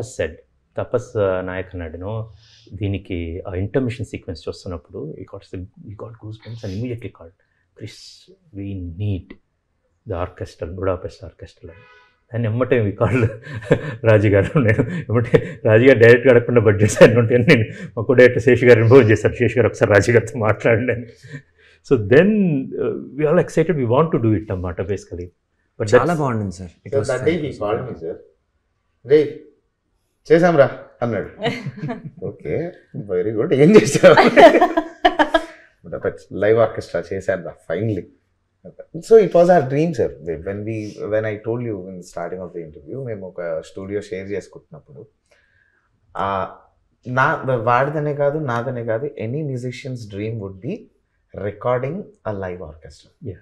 తపస్ said, తపస్ నాయక్ అన్నాడు, దీనికి ఆ ఇంటర్మిషన్ సీక్వెన్స్ చూస్తున్నప్పుడు ఈ got goose bumps and immediately called, Chris we need the orchestra, Budapest orchestra. అని ఎమ్మటే మీ కాళ్ళు రాజు గారు, నేను ఎమ్మటే రాజు గారు డైరెక్ట్గా అడగకుండా బడ్జెట్స్ అని ఉంటాను, నేను మాకు డైరెక్టర్ శేషి గారు ఇన్వాల్వ్ చేశారు, శేషి గారు ఒకసారి రాజు గారితో మాట్లాడండి అని. So then we all excited, we want to do it అన్నమాట బేసికలీ. బట్ చాలా బాగుంది సార్. రే చేసాం రా అన్నాడు. ఓకే వెరీ గుడ్, ఏం చేసావు? లైవ్ ఆర్కెస్ట్రా చేశాను రా finally. So it was our dream sir. When I told you in starting of the interview, మేము ఒక స్టూడియో షేర్ చేసుకుంటున్నప్పుడు వాడిదనే కాదు నాదనే కాదు, any musicians dream would be recording a live orchestra.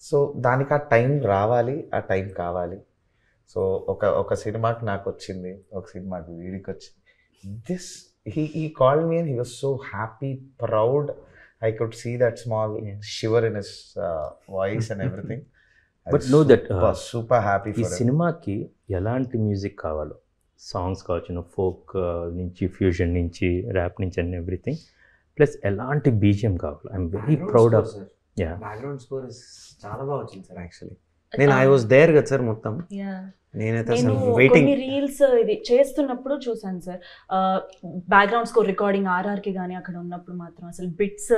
So దానికి ఆ టైం రావాలి, ఆ టైం కావాలి. సో ఒక సినిమాకి నాకు వచ్చింది, ఒక సినిమాకి వీడికి వచ్చింది. This he called me and he was so happy, proud. I could see that small shiver in his voice and everything. But know that was super happy for him. ఈ సినిమాకి ఎలాంటి మ్యూజిక్ కావాలో, సాంగ్స్ కావచ్చు, folk నుంచి fusion నుంచి rap నుంచి and everything, plus ఎలాంటి BGM కావాలి. I'm very proud of. Background score చాలా బాగా వచ్చింది సార్. యాక్చువల్లీ నేను ఐ వాజ్ దేర్ కదా సార్ మొత్తం. నేనైతే అసలు వెయిటింగ్. కొన్ని రీల్స్ ఇది చేస్తున్నప్పుడు చూసాను సార్, బ్యాక్గ్రౌండ్ స్కోర్ రికార్డింగ్ ఆర్ఆర్కి కానీ అక్కడ ఉన్నప్పుడు మాత్రం అసలు బిట్స్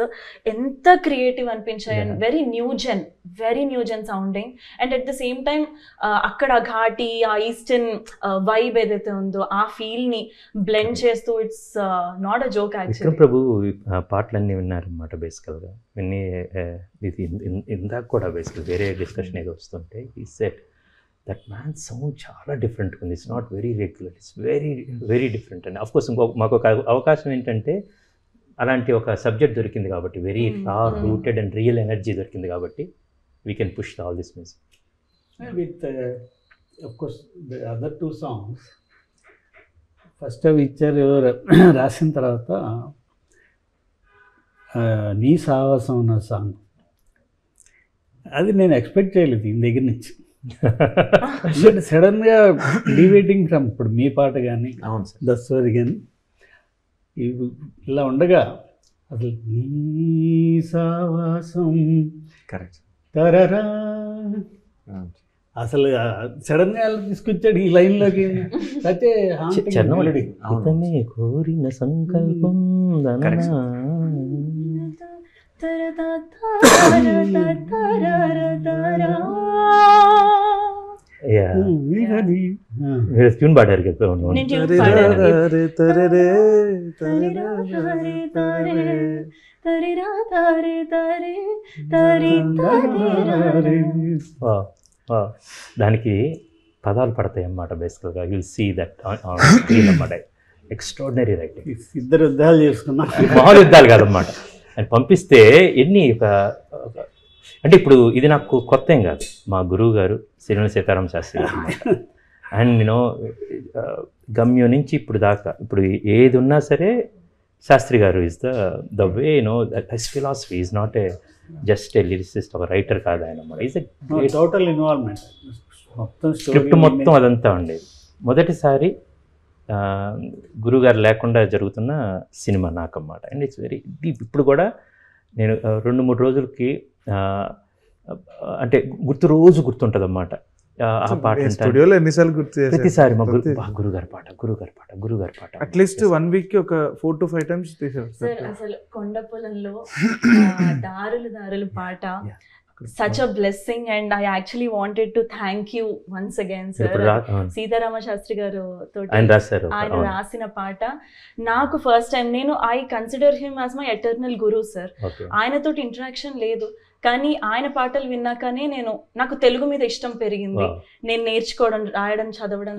ఎంత క్రియేటివ్ అనిపించాయి. And very new gen sounding. And at the same time అక్కడ ఘాటి ఆ ఈస్టర్న్ వైబ్ ఏదైతే ఉందో ఆ ఫీల్ని బ్లెండ్ చేస్తూ, it's not a joke actually. Vikram Prabhu పాటలన్నీ విన్నారన్నమాట బేసికల్గా. విన్ని ఇందాక కూడా బేసికల్ వేరే డిస్కషన్ ఏదో వస్తుంటే ఈ సెట్ దట్ మ్యాన్ సౌండ్ చాలా డిఫరెంట్గా ఉంది. It's not very regular, it's very different. And of course మాకు ఒక అవకాశం ఏంటంటే అలాంటి ఒక సబ్జెక్ట్ దొరికింది కాబట్టి, వెరీ రా రూటెడ్ అండ్ రియల్ ఎనర్జీ దొరికింది కాబట్టి we can push all this music. With of course the other 2 songs first అవి ఇచ్చారు రాసిన తర్వాత నీ సావాసం అన్న సాంగ్, అది నేను ఎక్స్పెక్ట్ చేయలేదు ఈయన దగ్గర నుంచి. సడన్గా డివేటింగ్ ఫ్రమ్ ఇప్పుడు మీ పాట కానీ దస్వరి కానీ ఇలా ఉండగా అసలు నీ సావాసం కరెక్ట్ తరరా అసలు సడన్గా తీసుకొచ్చాడు ఈ లైన్లోకి. అయితే ఇతనే కోరిన సంకల్పం ట్యూన్ పాడారు కదా. దానికి పదాలు పడతాయి అన్నమాట బేసికల్గా. యూ సీ దట్ స్క్రీన్ అన్నమాట. Extraordinary writing. ఇద్దరు యుద్ధాలు చేసుకున్నా, మామూలు యుద్ధాలు కాదన్నమాట. అని పంపిస్తే ఎన్ని అంటే ఇప్పుడు ఇది నాకు కొత్త ఏం కాదు. మా గురువు గారు సిరివెన్నెల సీతారామ శాస్త్రి గారు అన్నమాట. అండ్ నేను గమ్యం నుంచి ఇప్పుడు దాకా ఇప్పుడు ఏది ఉన్నా సరే శాస్త్రి గారు is the way his philosophy is not a just a lyricist, ఒక రైటర్ కాదు ఆయన అన్నమాట. ఈజ్ టోటల్ ఇన్వాల్వ్మెంట్, మొత్తం స్క్రిప్ట్ మొత్తం అదంతా ఉండేది. మొదటిసారి గురువుగారు లేకుండా జరుగుతున్న సినిమా నాకన్నమాట. And it's very deep. ఇప్పుడు కూడా నేను 2-3 రోజులకి అంటే రోజు గుర్తుంటుంది అన్నమాట ఆ పాట. స్టూడియోలో ఎన్నిసార్లు గుర్తు ప్రతిసారి మా గురుగారి పాట అట్లీస్ట్ 1 వీక్ కి ఒక 4 to 5 times తీసారు సార్. అసలు కొండ పొలంలో దారులు పాట such a blessing, and I actually wanted to thank you once again sir. Sitarama Sastry గారు తోటి ఆయన రాసిన పాట నాకు ఫస్ట్ టైం, నేను I consider him as my eternal Guru sir. ఆయనతోటి ఇంటరాక్షన్ లేదు, కానీ ఆయన పాటలు విన్నాకనే నాకు తెలుగు మీద ఇష్టం పెరిగింది. నేను నేర్చుకోవడం, రాయడం, చదవడం.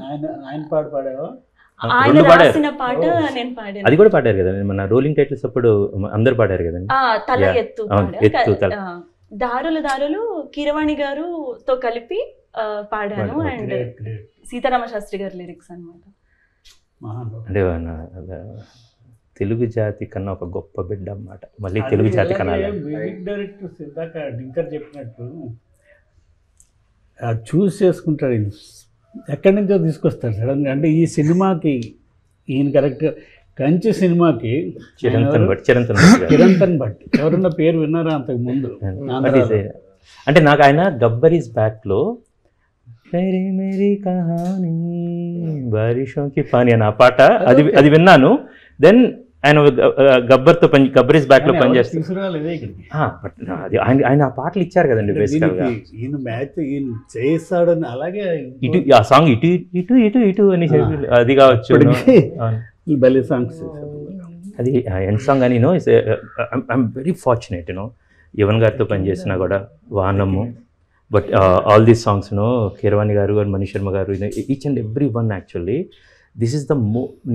ఆయన రాసిన పాట నేను పాడాను. అది కూడా పాడారు కదా మన రోలింగ్ టైటిల్స్ అప్పుడు అందరు పాడారు కదండి. తల ఎత్తు దారులు కీరవాణి గారుతో కలిపి పాడాను. అండ్ సీతారామ శాస్త్రి గారి లిరిక్స్ అన్నమాట. అంటే తెలుగు జాతి కన్నా ఒక గొప్ప బిడ్డ అన్నమాట. మళ్ళీ తెలుగు జాతి కన్నా డైరెక్టర్స్ ఇందాక డింకర్ చెప్పినట్టు చూస్ చేసుకుంటాడు ఎక్కడి నుంచో తీసుకొస్తారు సడన్గా. అంటే ఈ సినిమాకి ఈయన కరెక్ట్గా కంచి సినిమాకి చిరంతన్ భట్ ఎవరన్నా పేరు విన్నారా అంతకు ముందు? అంటే నాకు ఆయన గబ్బర్ ఈజ్ బ్యాక్లో మేరీ మేరీ కహానీ బారిషోకి పానీ అని ఆ పాట అది విన్నాను. దెన్ ఆయన గబ్బర్తో గబ్బర్ ఈజ్ బ్యాక్లో పనిచేస్తారు. బట్ అది ఆయన ఆ పాటలు ఇచ్చారు కదండి బేసికల్గా. ఈయన మ్యాచ్ ఈయన చేస్తాడని అలాగే ఇటు ఆ సాంగ్ ఇటు ఇటు ఇటు ఇటు అని అది కావచ్చు. బలి సాంగ్స్ అది ఎండ్ సాంగ్ అని ఐఎమ్ వెరీ ఫార్చునేట్ యువన్ గారితో పనిచేసినా కూడా వానము. But all these songs Keeravani గారు మనీష్ శర్మ గారు each and every one actually this is the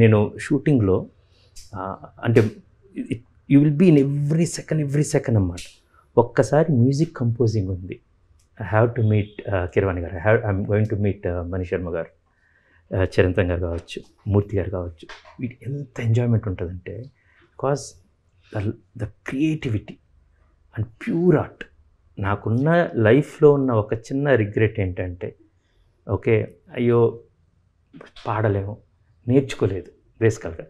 నేను షూటింగ్లో అంటే you will be in every second అన్నమాట. ఒక్కసారి మ్యూజిక్ కంపోజింగ్ ఉంది, I have to meet Keeravani గారు, I'm going to meet Manish Sharma గారు, చిరంతన్ గారు కావచ్చు, మూర్తి గారు కావచ్చు. వీటి ఎంత ఎంజాయ్మెంట్ ఉంటుందంటే because the creativity and pure art. నాకున్న లైఫ్లో ఉన్న ఒక చిన్న రిగ్రెట్ ఏంటంటే ఓకే అయ్యో పాడలేము, నేర్చుకోలేదు. బేసికల్గా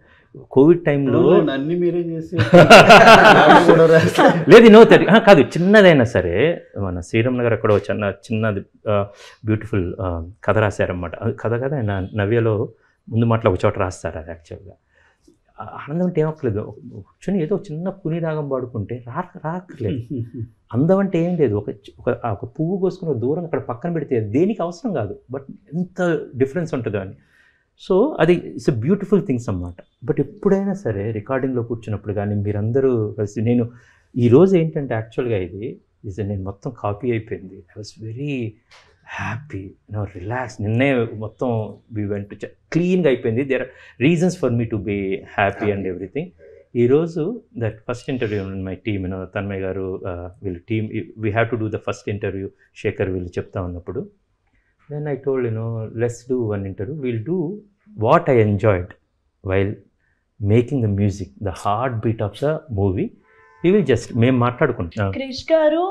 కోవిడ్ టైంలో అన్ని మీరేం చేసి లేదు కాదు, చిన్నదైనా సరే మన శ్రీరామ్ నగర్ అక్కడ చిన్నది బ్యూటిఫుల్ కథ రాశారన్నమాట. కథ ఆయన నవ్యలో ముందు మాటలు ఒక చోట రాస్తారు. అది యాక్చువల్గా ఆనందం అంటే ఏమక్కర్లేదు, కూర్చొని ఏదో చిన్న పుని రాగం పాడుకుంటే రాక్కర్లేదు. అందం అంటే ఏం లేదు, ఒక పువ్వు కోసుకుని దూరం అక్కడ పక్కన పెడితే దేనికి అవసరం కాదు, బట్ ఎంత డిఫరెన్స్ ఉంటుందో అని. సో అది ఇట్స్ ఎ బ్యూటిఫుల్ థింగ్స్ అన్నమాట. బట్ ఎప్పుడైనా సరే రికార్డింగ్లో కూర్చున్నప్పుడు కానీ మీరందరూ కలిసి నేను ఈరోజు ఏంటంటే యాక్చువల్గా ఇది నేను మొత్తం కాపీ అయిపోయింది. I was very happy, relax. నిన్నే మొత్తం వి వెంట్ క్లీన్గా అయిపోయింది. There are reasons for me to be happy and everything. ఈరోజు that first interview my team Tanmay గారు వీళ్ళు team we have to do the first interview, Shekhar వీళ్ళు చెప్తా ఉన్నప్పుడు then I told let's do one interview, we'll do what I enjoyed while making the music, the heartbeat of the movie. We will just మేము మాట్లాడుకుంటాం. క్రిష్ గారు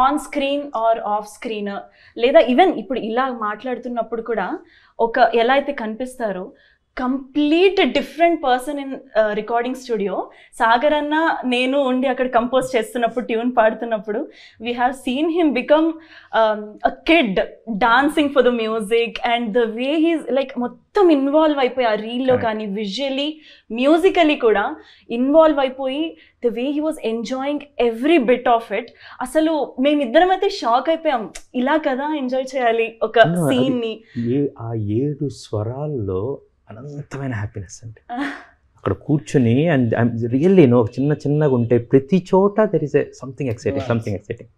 on screen or off screen లేదా even ఇప్పుడు ఇలా మాట్లాడుతున్నప్పుడు కూడా ఒక ఎలా అయితే కనిపిస్తారో complete different person in recording studio. Sagar అన్న నేను ఉండి అక్కడ కంపోజ్ చేస్తున్నప్పుడు ట్యూన్ పాడుతున్నప్పుడు we have seen him become a kid dancing for the music and the way he's like మొత్తం ఇన్వాల్వ్ అయిపోయి ఆ రీల్లో కానీ విజువల్లీ మ్యూజికలీ కూడా ఇన్వాల్వ్ అయిపోయి the way he was enjoying every bit of it. అసలు మేమిద్దరం అయితే షాక్ అయిపోయాం, ఇలా కదా ఎంజాయ్ చేయాలి ఒక సీన్ని. ఆ 7 స్వరాల్లో అనంతమైన హ్యాపీనెస్ అంటే అక్కడ కూర్చొని అండ్ రియల్లీ చిన్నగా ఉంటే ప్రతి చోట దెర్ ఈస్ సంథింగ్ ఎక్సైటింగ్.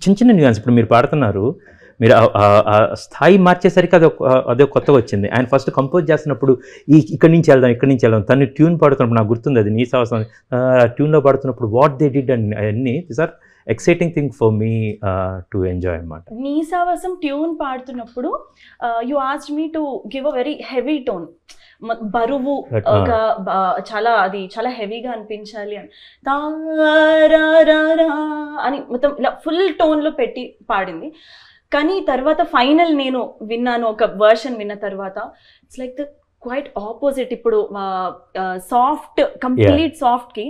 చిన్న న్యూయాన్స్. ఇప్పుడు మీరు పాడుతున్నారు, మీరు ఆ స్థాయి మార్చేసరికి అదే కొత్తగా వచ్చింది. ఆయన ఫస్ట్ కంపోజ్ చేస్తున్నప్పుడు ఇక్కడి నుంచి వెళ్దాం తను ట్యూన్ పాడుతున్నప్పుడు నాకు గుర్తుంది, అది నీ సావసం ట్యూన్లో పాడుతున్నప్పుడు వాట్ దే డిడ్ అండ్ అవన్నీ this are exciting thing for me to enjoy అన్నమాట. నీసావసం ట్యూన్ పాడుతున్నప్పుడు you asked me to give a very heavy tone, బరువు ఒక చాలా హెవీగా అనిపించాలి అని అని మొత్తం ఇలా ఫుల్ టోన్లో పెట్టి పాడింది. కానీ తర్వాత ఫైనల్ నేను విన్నాను, ఒక వర్షన్ విన్న తర్వాత it's like the quite opposite. ఇప్పుడు సాఫ్ట్ కంప్లీట్ సాఫ్ట్కి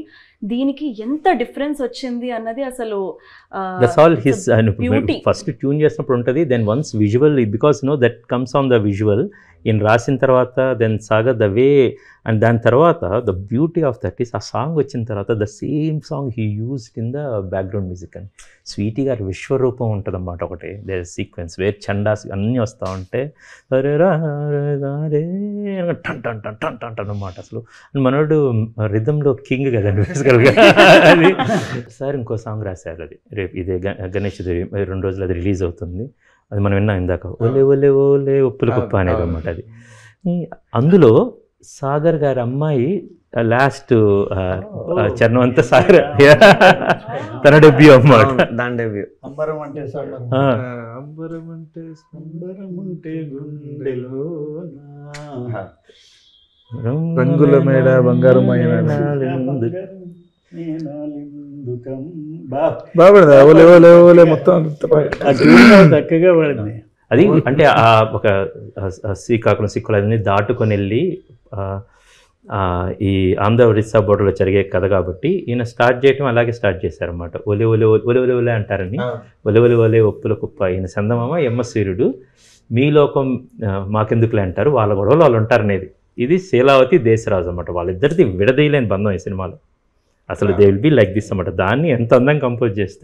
దీనికి ఎంత డిఫరెన్స్ వచ్చింది అన్నది అసలు ఫస్ట్ ట్యూన్ చేసినప్పుడు ఉంటుంది. Then once visual because that comes on the visual ఈయన రాసిన తర్వాత then Sagar the way and దాని తర్వాత the beauty of that is ఆ సాంగ్ వచ్చిన తర్వాత the same song he used in the background music. అని స్వీటీ గారి విశ్వరూపం ఉంటుంది అన్నమాట ఒకటి, దే సీక్వెన్స్ వేర్ చండాస్ అన్నీ వస్తూ ఉంటే టన్ టన్ టన్ టన్ టన్ టన్ అన్నమాట. అసలు మనోడు రిథంలో కింగ్ కదండి బేసికల్గా. అది సార్ ఇంకో సాంగ్ రాశారు, అది రేపు ఇదే గణేష్ 2 రోజులు అది రిలీజ్ అవుతుంది. అది మనం విన్నాం ఇందాక, ఓలే ఓలే ఓలే ఒప్పులు కుప్ప అనేది అన్నమాట. అది అందులో సాగర్ గారి అమ్మాయి లాస్ట్ చరణం అంతా సాగర్ తన డెబ్యూ అన్నమాట. దాని డెబ్యూ అంబరం అంటే రంగుల మేడ బంగారం బాగా ఓలే ఓలే ఓలే మొత్తం చక్కగా పడింది. అది అంటే ఆ ఒక శ్రీకాకుళం సిక్కులు అన్నీ దాటుకొని వెళ్ళి ఈ ఆంధ్ర ఒరిస్సా బోర్డర్లో జరిగే కథ కాబట్టి ఈయన స్టార్ట్ చేయటం అలాగే స్టార్ట్ చేశారన్నమాట. ఒలి ఒలి ఒలి ఒలి ఒలి అంటారని, ఒలి ఒలి ఒలి ఒప్పుల కుప్ప. ఈయన చందమామ ఎమ్మ సూర్యుడు, మీ లోకం మాకెందుకులే అంటారు, వాళ్ళ గొడవలు వాళ్ళు ఉంటారనేది. ఇది శీలావతి దేశరాజు అన్నమాట. వాళ్ళిద్దరిది విడదీయలేని బంధం ఈ సినిమాలో. అసలు they will be like this అన్నమాట. దాన్ని ఎంత అందంగా కంపోజ్ చేస్తే